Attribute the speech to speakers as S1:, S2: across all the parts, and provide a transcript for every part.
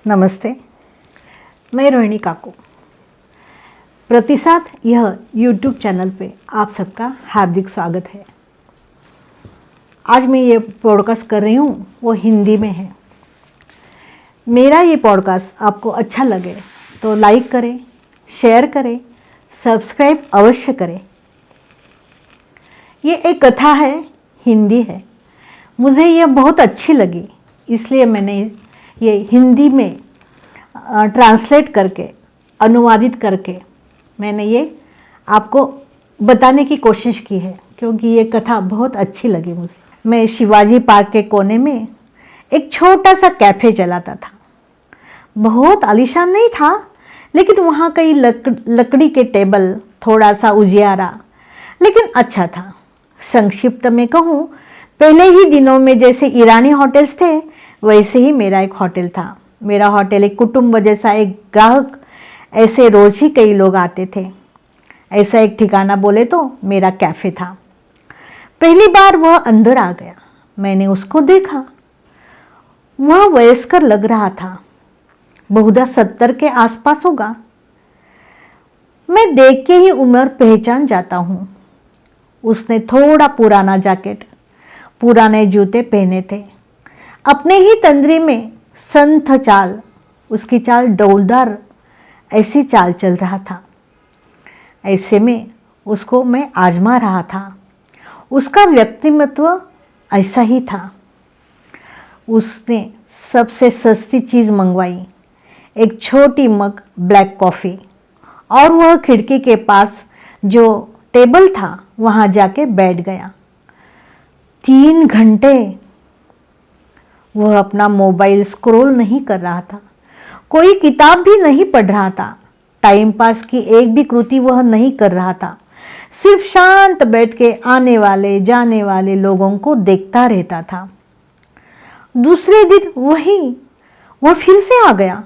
S1: नमस्ते, मैं रोहिणी काकू। प्रतिसाद यह यूट्यूब चैनल पे आप सबका हार्दिक स्वागत है। आज मैं ये पॉडकास्ट कर रही हूँ वो हिंदी में है। मेरा ये पॉडकास्ट आपको अच्छा लगे तो लाइक करें, शेयर करें, सब्सक्राइब अवश्य करें। ये एक कथा है, हिंदी है। मुझे ये बहुत अच्छी लगी, इसलिए मैंने ये हिंदी में ट्रांसलेट करके, अनुवादित करके मैंने ये आपको बताने की कोशिश की है, क्योंकि ये कथा बहुत अच्छी लगी मुझे। मैं शिवाजी पार्क के कोने में एक छोटा सा कैफ़े चलाता था। बहुत आलीशान नहीं था, लेकिन वहाँ कई लकड़ी के टेबल, थोड़ा सा उजियारा, लेकिन अच्छा था। संक्षिप्त में कहूँ, पहले ही दिनों में जैसे ईरानी होटल्स थे, वैसे ही मेरा एक होटल था। मेरा होटल एक कुटुंब जैसा, एक ग्राहक ऐसे रोज ही कई लोग आते थे। ऐसा एक ठिकाना बोले तो मेरा कैफ़े था। पहली बार वह अंदर आ गया, मैंने उसको देखा। वह वयस्कर लग रहा था, बहुधा 70 के आसपास होगा। मैं देख के ही उम्र पहचान जाता हूँ। उसने थोड़ा पुराना जैकेट, पुराने जूते पहने थे। अपने ही तंद्री में संथ चाल, उसकी चाल डौलदार ऐसी चाल चल रहा था। ऐसे में उसको मैं आजमा रहा था। उसका व्यक्तिमत्व ऐसा ही था। उसने सबसे सस्ती चीज़ मंगवाई, एक छोटी मग ब्लैक कॉफ़ी, और वह खिड़की के पास जो टेबल था वहाँ जाके बैठ गया। 3 घंटे वह अपना मोबाइल स्क्रॉल नहीं कर रहा था, कोई किताब भी नहीं पढ़ रहा था, टाइम पास की एक भी कृति वह नहीं कर रहा था। सिर्फ शांत बैठ के आने वाले जाने वाले लोगों को देखता रहता था। दूसरे दिन वह फिर से आ गया।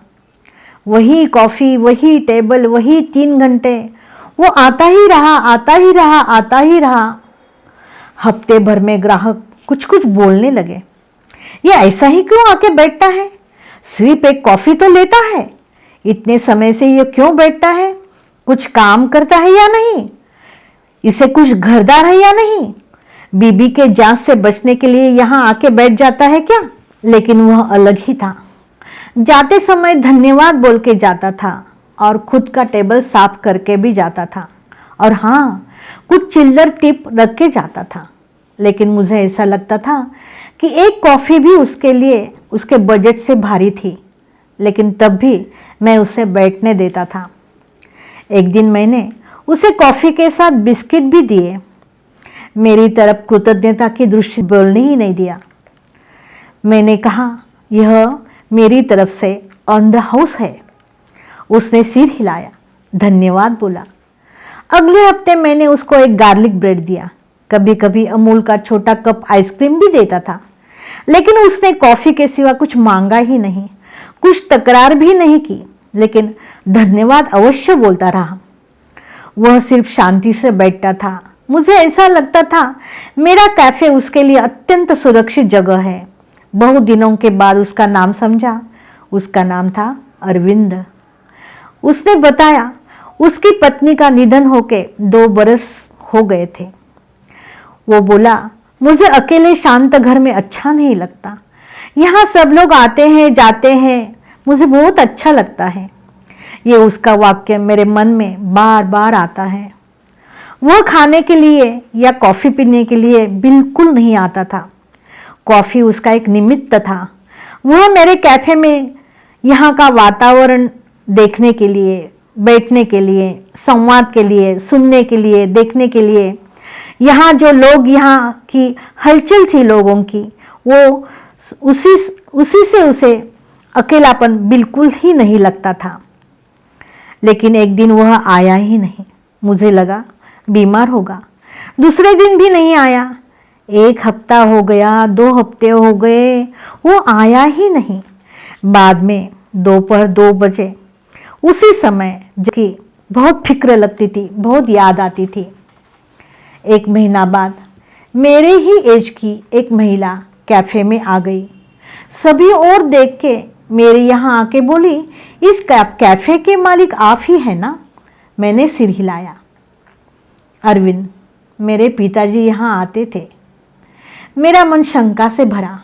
S1: वही कॉफ़ी, वही टेबल, वही 3 घंटे। वो आता ही रहा, आता ही रहा, आता ही रहा। हफ्ते भर में ग्राहक कुछ कुछ बोलने लगे। ये ऐसा ही क्यों आके बैठता है? सिर्फ एक कॉफ़ी तो लेता है, इतने समय से ये क्यों बैठता है? कुछ काम करता है या नहीं? इसे कुछ घरदार है या नहीं? बीबी के जांच से बचने के लिए यहाँ आके बैठ जाता है क्या? लेकिन वह अलग ही था। जाते समय धन्यवाद बोल के जाता था और खुद का टेबल साफ करके भी जाता था, और हाँ, कुछ चिल्लर टिप रख के जाता था। लेकिन मुझे ऐसा लगता था कि एक कॉफ़ी भी उसके लिए, उसके बजट से भारी थी, लेकिन तब भी मैं उसे बैठने देता था। एक दिन मैंने उसे कॉफ़ी के साथ बिस्किट भी दिए। मेरी तरफ कृतज्ञता की दृष्टि बोलने ही नहीं दिया। मैंने कहा, यह मेरी तरफ से ऑन द हाउस है। उसने सिर हिलाया, धन्यवाद बोला। अगले हफ्ते मैंने उसको एक गार्लिक ब्रेड दिया। कभी कभी अमूल का छोटा कप आइसक्रीम भी देता था, लेकिन उसने कॉफ़ी के सिवा कुछ मांगा ही नहीं, कुछ तकरार भी नहीं की, लेकिन धन्यवाद अवश्य बोलता रहा। वह सिर्फ शांति से बैठता था। मुझे ऐसा लगता था मेरा कैफ़े उसके लिए अत्यंत सुरक्षित जगह है। बहुत दिनों के बाद उसका नाम समझा। उसका नाम था अरविंद। उसने बताया उसकी पत्नी का निधन होके 2 बरस हो गए थे। वो बोला, मुझे अकेले शांत घर में अच्छा नहीं लगता। यहाँ सब लोग आते हैं जाते हैं, मुझे बहुत अच्छा लगता है। ये उसका वाक्य मेरे मन में बार बार आता है। वह खाने के लिए या कॉफ़ी पीने के लिए बिल्कुल नहीं आता था। कॉफ़ी उसका एक निमित्त था। वह मेरे कैफ़े में यहाँ का वातावरण देखने के लिए, बैठने के लिए, संवाद के लिए, सुनने के लिए, देखने के लिए, यहाँ जो लोग, यहाँ की हलचल थी लोगों की, वो उसी से उसे अकेलापन बिल्कुल ही नहीं लगता था। लेकिन एक दिन वह आया ही नहीं। मुझे लगा बीमार होगा। दूसरे दिन भी नहीं आया। 1 हफ्ता हो गया, 2 हफ्ते हो गए, वो आया ही नहीं। बाद में दोपहर 2 बजे, उसी समय जबकि बहुत फिक्र लगती थी, बहुत याद आती थी। 1 महीना बाद मेरे ही एज की एक महिला कैफ़े में आ गई। सभी और देख के मेरे यहाँ आके बोली, इस कैफे के मालिक आप ही हैं ना? मैंने सिर हिलाया। अरविंद, मेरे पिताजी यहाँ आते थे। मेरा मन शंका से भरा।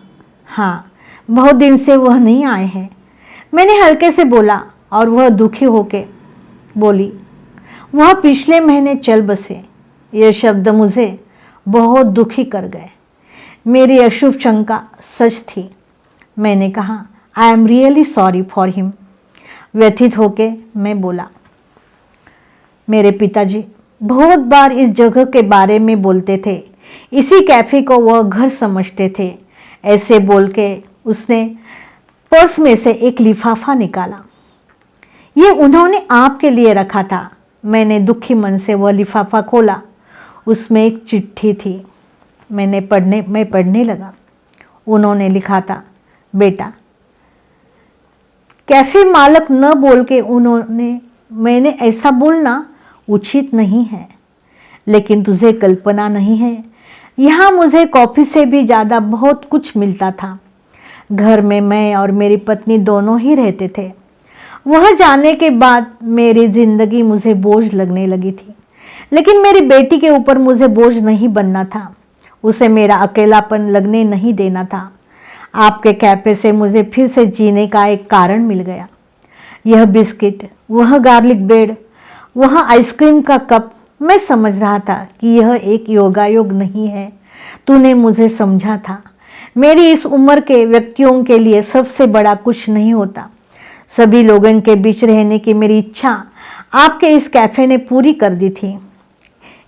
S1: हाँ, बहुत दिन से वह नहीं आए हैं, मैंने हल्के से बोला और वह दुखी होके बोली, वह पिछले महीने चल बसे। ये शब्द मुझे बहुत दुखी कर गए। मेरी अशुभ शंका सच थी। मैंने कहा, I am really sorry for him. व्यथित होके मैं बोला, मेरे पिताजी बहुत बार इस जगह के बारे में बोलते थे, इसी कैफे को वह घर समझते थे। ऐसे बोल के उसने पर्स में से एक लिफाफा निकाला। ये उन्होंने आपके लिए रखा था। मैंने दुखी मन से वह लिफाफा खोला। उसमें एक चिट्ठी थी। मैं पढ़ने लगा। उन्होंने लिखा था, बेटा, कैफे मालक न बोल के मैंने ऐसा बोलना उचित नहीं है, लेकिन तुझे कल्पना नहीं है, यहाँ मुझे कॉफ़ी से भी ज़्यादा बहुत कुछ मिलता था। घर में मैं और मेरी पत्नी दोनों ही रहते थे। वह जाने के बाद मेरी जिंदगी मुझे बोझ लगने लगी थी, लेकिन मेरी बेटी के ऊपर मुझे बोझ नहीं बनना था। उसे मेरा अकेलापन लगने नहीं देना था। आपके कैफे से मुझे फिर से जीने का एक कारण मिल गया। यह बिस्किट, वह गार्लिक ब्रेड, वह आइसक्रीम का कप, मैं समझ रहा था कि यह एक योगायोग नहीं है। तूने मुझे समझा था। मेरी इस उम्र के व्यक्तियों के लिए सबसे बड़ा कुछ नहीं होता। सभी लोगों के बीच रहने की मेरी इच्छा आपके इस कैफे ने पूरी कर दी थी।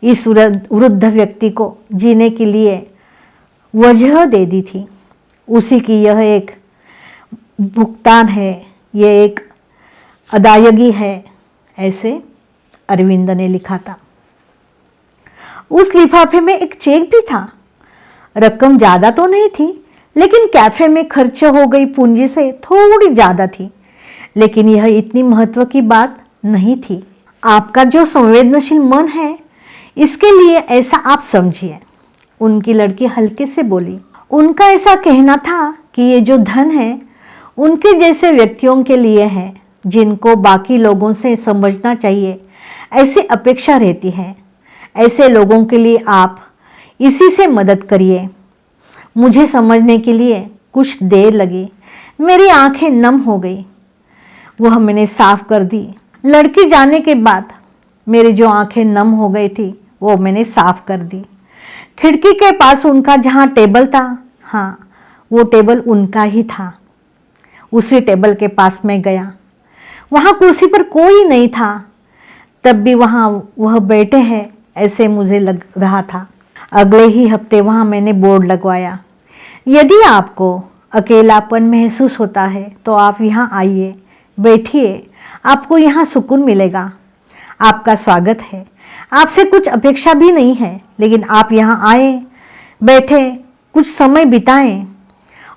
S1: इस वृद्ध व्यक्ति को जीने के लिए वजह दे दी थी। उसी की यह एक भुगतान है, यह एक अदायगी है, ऐसे अरविंद ने लिखा था। उस लिफाफे में एक चेक भी था। रकम ज़्यादा तो नहीं थी, लेकिन कैफे में खर्च हो गई पूंजी से थोड़ी ज़्यादा थी। लेकिन यह इतनी महत्व की बात नहीं थी। आपका जो संवेदनशील मन है, इसके लिए ऐसा आप समझिए। उनकी लड़की हल्के से बोली। उनका ऐसा कहना था कि ये जो धन है, उनके जैसे व्यक्तियों के लिए है, जिनको बाकी लोगों से समझना चाहिए, ऐसी अपेक्षा रहती है। ऐसे लोगों के लिए आप इसी से मदद करिए। मुझे समझने के लिए कुछ देर लगी। मेरी आंखें नम हो गई। वह मैंने साफ कर दी। लड़की जाने के बाद मेरी जो आंखें नम हो गई थी, वो मैंने साफ कर दी। खिड़की के पास उनका जहाँ टेबल था, हाँ, वो टेबल उनका ही था। उसी टेबल के पास मैं गया। वहाँ कुर्सी पर कोई नहीं था, तब भी वहाँ वह बैठे हैं ऐसे मुझे लग रहा था। अगले ही हफ्ते वहाँ मैंने बोर्ड लगवाया, यदि आपको अकेलापन महसूस होता है तो आप यहाँ आइए, बैठिए, आपको यहाँ सुकून मिलेगा। आपका स्वागत है। आपसे कुछ अपेक्षा भी नहीं है, लेकिन आप यहाँ आए, बैठे, कुछ समय बिताएं।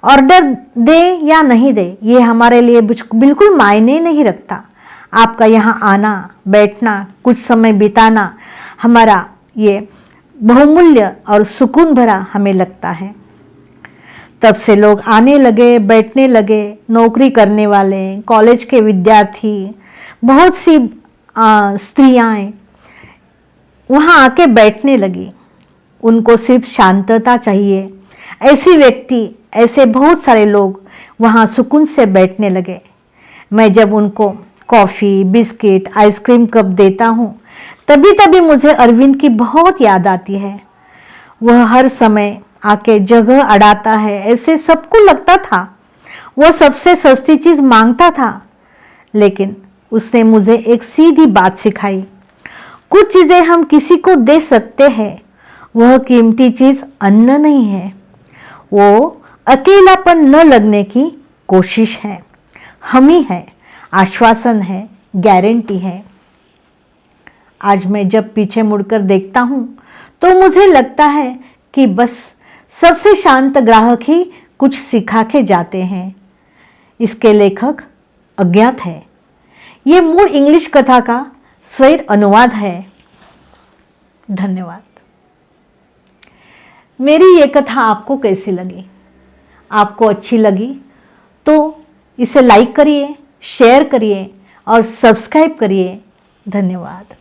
S1: ऑर्डर दे या नहीं दे, ये हमारे लिए बिल्कुल मायने नहीं रखता। आपका यहाँ आना, बैठना, कुछ समय बिताना हमारा ये बहुमूल्य और सुकून भरा हमें लगता है। तब से लोग आने लगे, बैठने लगे। नौकरी करने वाले, कॉलेज के विद्यार्थी, बहुत सी स्त्रियाँ वहाँ आके बैठने लगी। उनको सिर्फ शांतता चाहिए। ऐसी व्यक्ति, ऐसे बहुत सारे लोग वहाँ सुकून से बैठने लगे। मैं जब उनको कॉफ़ी, बिस्किट, आइसक्रीम कप देता हूँ, तभी तभी मुझे अरविंद की बहुत याद आती है। वह हर समय आके जगह अड़ाता है, ऐसे सबको लगता था। वह सबसे सस्ती चीज़ मांगता था, लेकिन उसने मुझे एक सीधी बात सिखाई। कुछ चीज़ें हम किसी को दे सकते हैं, वह कीमती चीज़ अन्न नहीं है, वो अकेलापन न लगने की कोशिश है, हमी है, आश्वासन है, गारंटी है। आज मैं जब पीछे मुड़कर देखता हूँ तो मुझे लगता है कि बस सबसे शांत ग्राहक ही कुछ सिखा के जाते हैं। इसके लेखक अज्ञात है। ये मूल इंग्लिश कथा का स्वर अनुवाद है। धन्यवाद। मेरी ये कथा आपको कैसी लगी? आपको अच्छी लगी तो इसे लाइक करिए, शेयर करिए और सब्सक्राइब करिए। धन्यवाद।